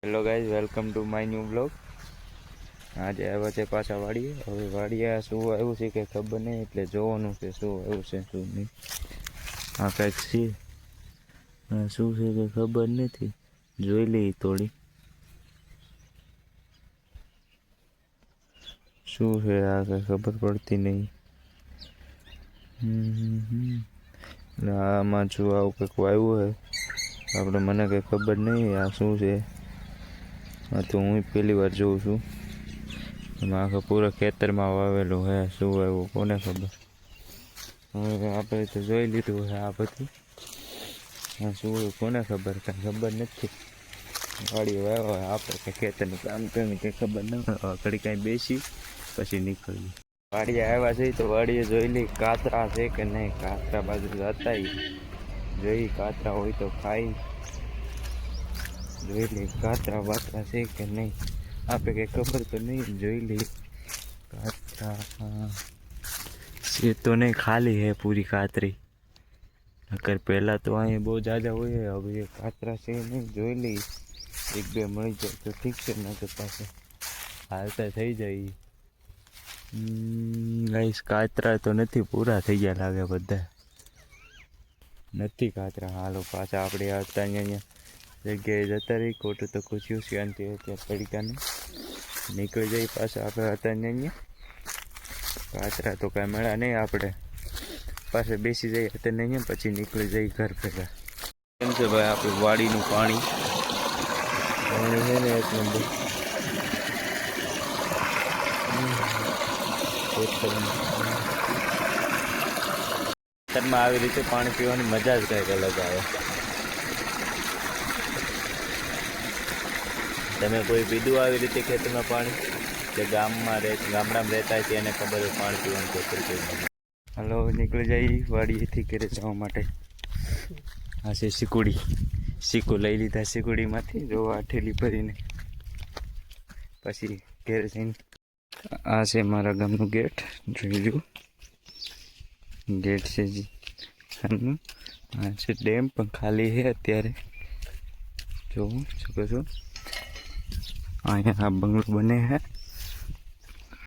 Hello guys, welcome to my new blog. આજે આવ્યા છે પાછા વાડીએ. હવે વાડીએ શું આવ્યું છે કે ખબર નહીં, એટલે જોવાનું છે શું આવ્યું છે શું નહીં. આ કંઈક છે, શું છે કે ખબર નથી. જોઈ લઈ થોડી શું છે. આ કંઈ ખબર પડતી નહીં. આમાં શું આવું કંઈક વાવ્યું છે આપણે, મને કંઈ ખબર નહીં આ શું છે. હા, તો હું પહેલી વાર જોઉં છું. એમાં આખા પૂરા ખેતરમાં વાવેલું હે. શું આવ્યું કોને ખબર. હવે આપણે તો જોઈ લીધું છે આ બધું. હા, શું કોને ખબર, કાંઈ ખબર નથી. વાડીએ વાવ્યા આપણે કંઈ ખેતરનું કામ કરીને કંઈ ખબર ન હોય. ઘડી કાંઈ બેસી પછી નીકળીએ. વાડીએ આવ્યા છે તો વાડીએ જોઈ લઈ કાતરા છે કે નહીં. કાતરા બાજુ જતા જોઈ, કાતરા હોય તો ખાઈ. જોઈ લઈ કાતરા બાતરા છે કે નહીં. આપણે કંઈ ખબર તો નહીં. જોઈ લઈ કાતરા છે તો નહીં, ખાલી હે પૂરી કાતરી. નકર પહેલાં તો અહીંયા બહુ જાજા હોય. હવે કાતરા છે નહીં. જોઈ લઈ એક બે મળી જાય તો ઠીક છે, નકર પાસે હાલતા થઈ જાય. ગાઈસ, કાતરા તો નથી, પૂરા થઈ ગયા લાગે બધા. નથી કાતરા. હાલો પાછા આપણે આવતા અહીંયા જગ્યાએ જતા રહી. ખોટું તો ખુશી શાંતિ અત્યારે પડીકાને નીકળી જાય. પાછા આપણે હતા અહીંયા કાતરા તો કાંઈ મળ્યા નહીં. આપણે પાસે બેસી જઈએ અત્યારે અહીંયા, પછી નીકળી જઈએ ઘર ભેગા. કેમ છે ભાઈ આપણે વાડીનું પાણી છે ને એક નંબર. ખેતરમાં આવી રીતે પાણી પીવાની મજા જ કંઈક અલગ આવે. તમે કોઈ પીધું આવી રીતે ખેતરમાં પાણી? કે ગામડામાં રહેતા હોય એને ખબર હોય પાણી પીવાનું ખેતર કેવું. હાલો નીકળી જાય વાડીએથી ઘરે જવા માટે. આ છે સિકુડી. સિક્કો લઈ લીધા સિકુડીમાંથી, જો આ ઠેલી ભરીને પછી ઘરે જઈને. આ છે મારા ગામનું ગેટ. જોઈ લો ગેટ છે જી. આ છે ડેમ, પણ ખાલી છે અત્યારે. જોવું શકો છો અહીંયા આ બંગલો બને છે.